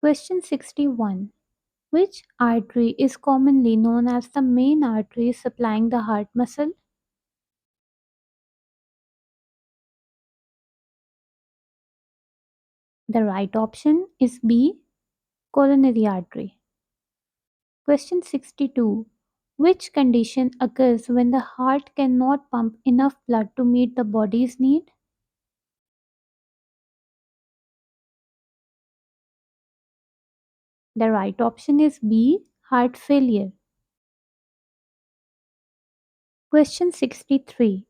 Question 61. Which artery is commonly known as the main artery supplying the heart muscle? The right option is B. Coronary artery. Question 62. Which condition occurs when the heart cannot pump enough blood to meet the body's need? The right option is B. Heart failure. Question 63.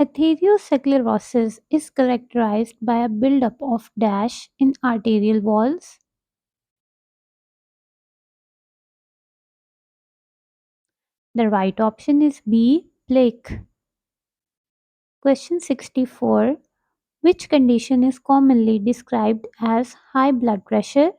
Atherosclerosis is characterized by a buildup of dash in arterial walls. The right option is B. Plaque. Question 64. Which condition is commonly described as high blood pressure?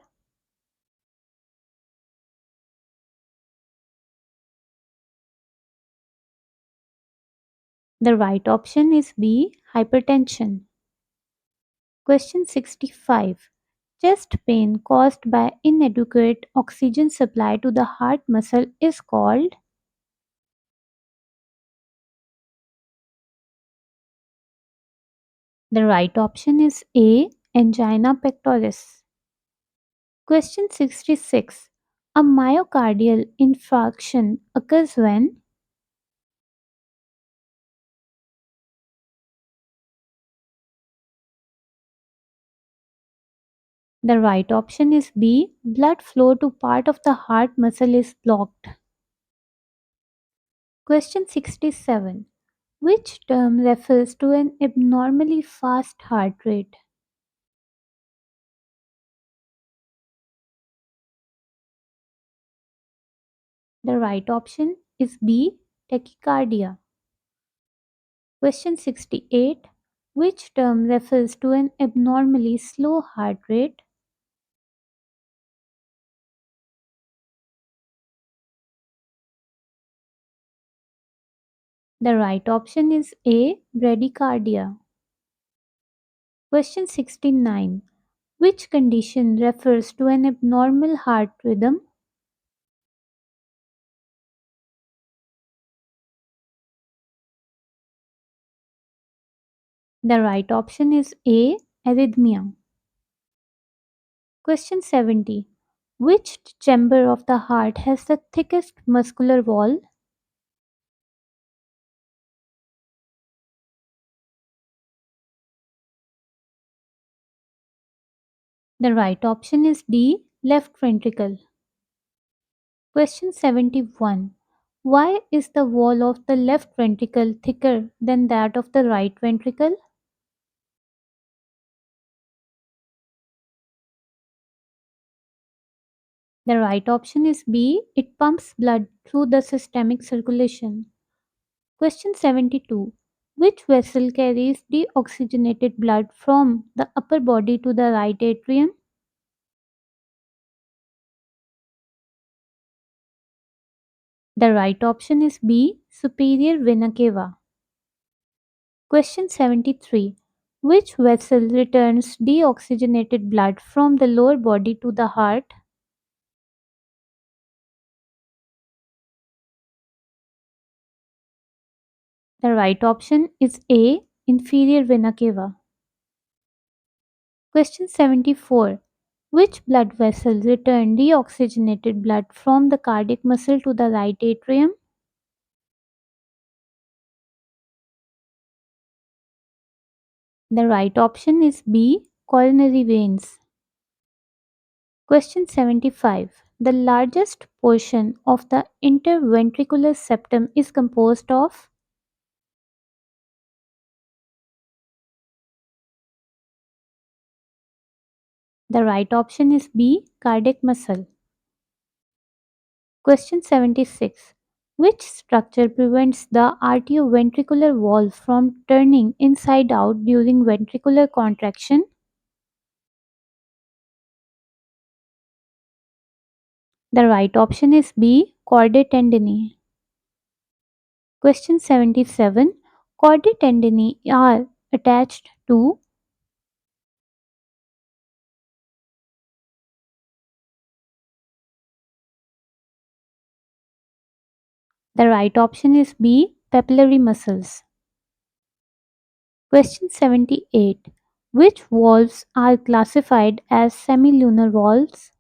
The right option is B. Hypertension. Question 65. Chest pain caused by inadequate oxygen supply to the heart muscle is called. The right option is A. Angina pectoris. Question 66. A myocardial infarction occurs when. The right option is B. Blood flow to part of the heart muscle is blocked. Question 67. Which term refers to an abnormally fast heart rate? The right option is B. Tachycardia. Question 68. Which term refers to an abnormally slow heart rate? The right option is A. Bradycardia. Question 69. Which condition refers to an abnormal heart rhythm? The right option is A. Arrhythmia. Question 70. Which chamber of the heart has the thickest muscular wall? The right option is D. Left ventricle. Question 71. Why is the wall of the left ventricle thicker than that of the right ventricle? The right option is B. It pumps blood through the systemic circulation. Question 72. Which vessel carries deoxygenated blood from the upper body to the right atrium? The right option is B. Superior vena cava. Question 73. Which vessel returns deoxygenated blood from the lower body to the heart? The right option is A. Inferior vena cava. Question 74. Which blood vessel return deoxygenated blood from the cardiac muscle to the right atrium? The right option is B. Coronary veins. Question 75. The largest portion of the interventricular septum is composed of. The right option is B. Cardiac muscle. Question 76. Which structure prevents the arterioventricular wall from turning inside out during ventricular contraction? The right option is B. Chordae tendineae. Question 77. Chordae tendineae are attached to. The right option is B. Papillary muscles. Question 78. Which valves are classified as semilunar valves?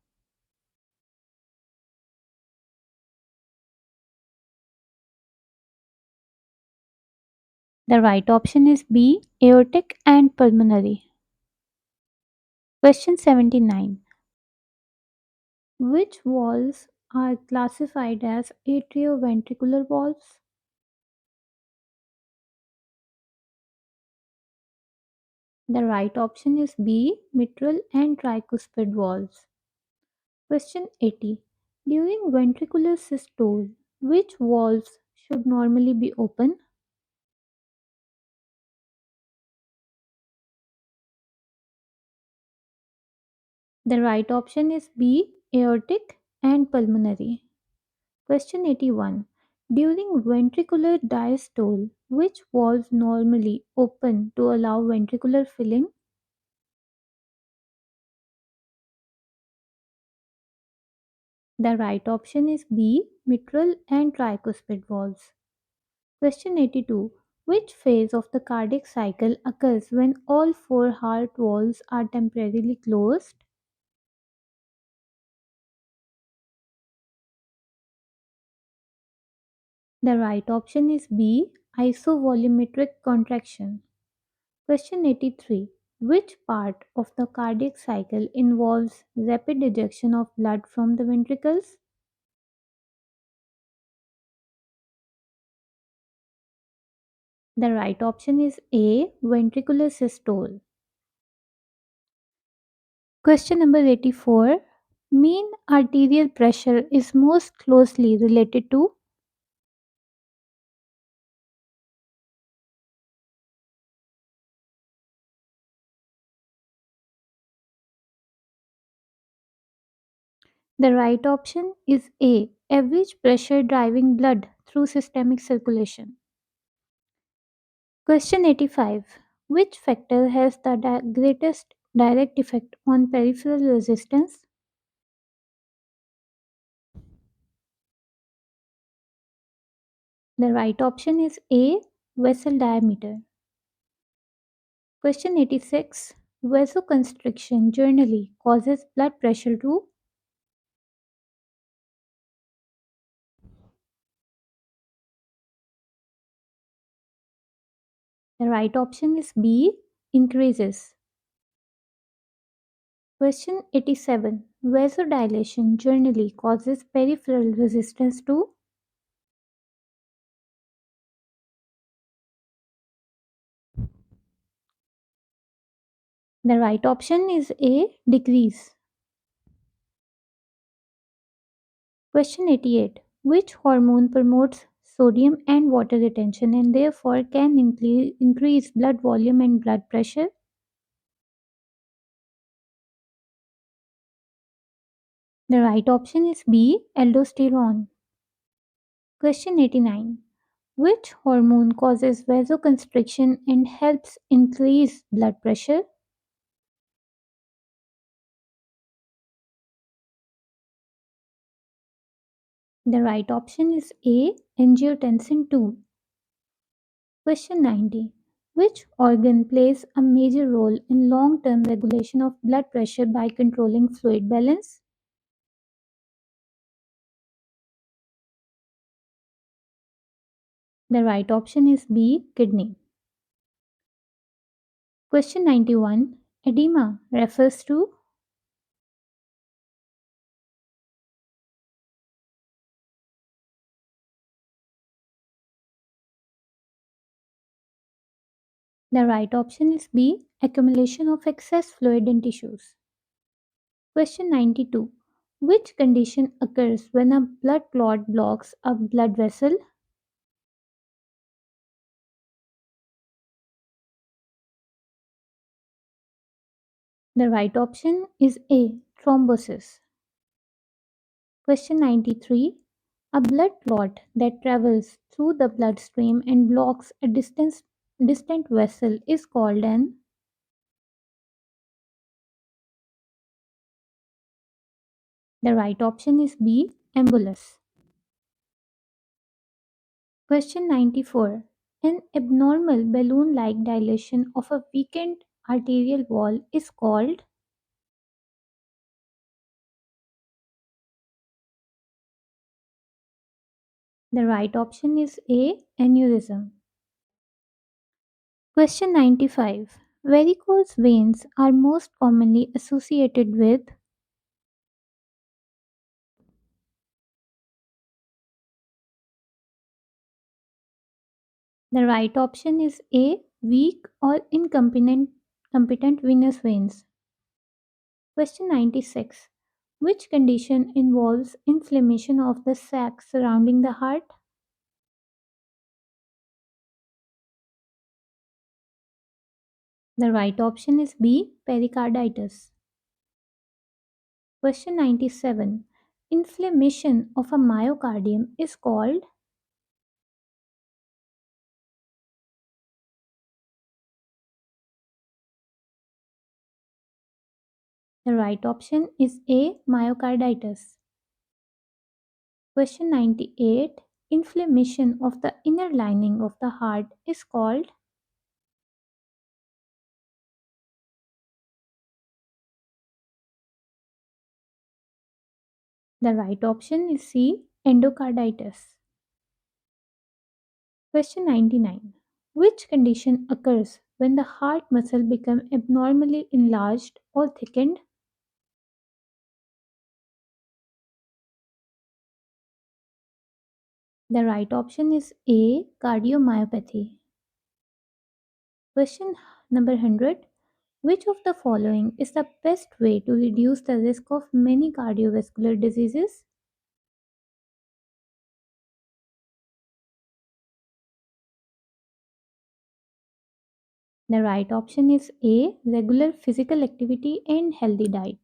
The right option is B. Aortic and pulmonary. Question 79. Which valves are classified as atrioventricular valves? The right option is B. Mitral and tricuspid valves. Question 80. During ventricular systole, which valves should normally be open? The right option is B. Aortic and pulmonary. Question 81. During ventricular diastole, which valves normally open to allow ventricular filling? The right option is B. Mitral and tricuspid valves. Question 82. Which phase of the cardiac cycle occurs when all four heart valves are temporarily closed? The right option is B. Isovolumetric contraction. Question 83. Which part of the cardiac cycle involves rapid ejection of blood from the ventricles? The right option is A. Ventricular systole. Question number 84. Mean arterial pressure is most closely related to. The right option is A. Average pressure driving blood through systemic circulation. Question 85. Which factor has the greatest direct effect on peripheral resistance? The right option is A. Vessel diameter. Question 86. Vasoconstriction generally causes blood pressure to. The right option is B. Increases. Question 87. Vasodilation generally causes peripheral resistance to. The right option is A. Decrease. Question 88. Which hormone promotes sodium and water retention and therefore can increase blood volume and blood pressure? The right option is B. Aldosterone. Question 89. Which hormone causes vasoconstriction and helps increase blood pressure? The right option is A. Angiotensin 2. Question 90. Which organ plays a major role in long term regulation of blood pressure by controlling fluid balance? The right option is B. Kidney. Question 91. Edema refers to. The right option is B. Accumulation of excess fluid in tissues. Question 92. Which condition occurs when a blood clot blocks a blood vessel? The right option is A. Thrombosis. Question 93. A blood clot that travels through the bloodstream and blocks a distant vessel is called an. The right option is B. Embolus. Question 94. An abnormal balloon like dilation of a weakened arterial wall is called. The right option is A. Aneurysm. Question 95. Varicose veins are most commonly associated with. The right option is A. Weak or incompetent venous veins. Question 96. Which condition involves inflammation of the sac surrounding the heart? The right option is B. Pericarditis. Question 97. Inflammation of a myocardium is called. The right option is A. Myocarditis. Question 98. Inflammation of the inner lining of the heart is called. The right option is C. Endocarditis. Question 99. Which condition occurs when the heart muscle becomes abnormally enlarged or thickened? The right option is A. Cardiomyopathy. Question number 100. Which of the following is the best way to reduce the risk of many cardiovascular diseases? The right option is A. Regular physical activity and healthy diet.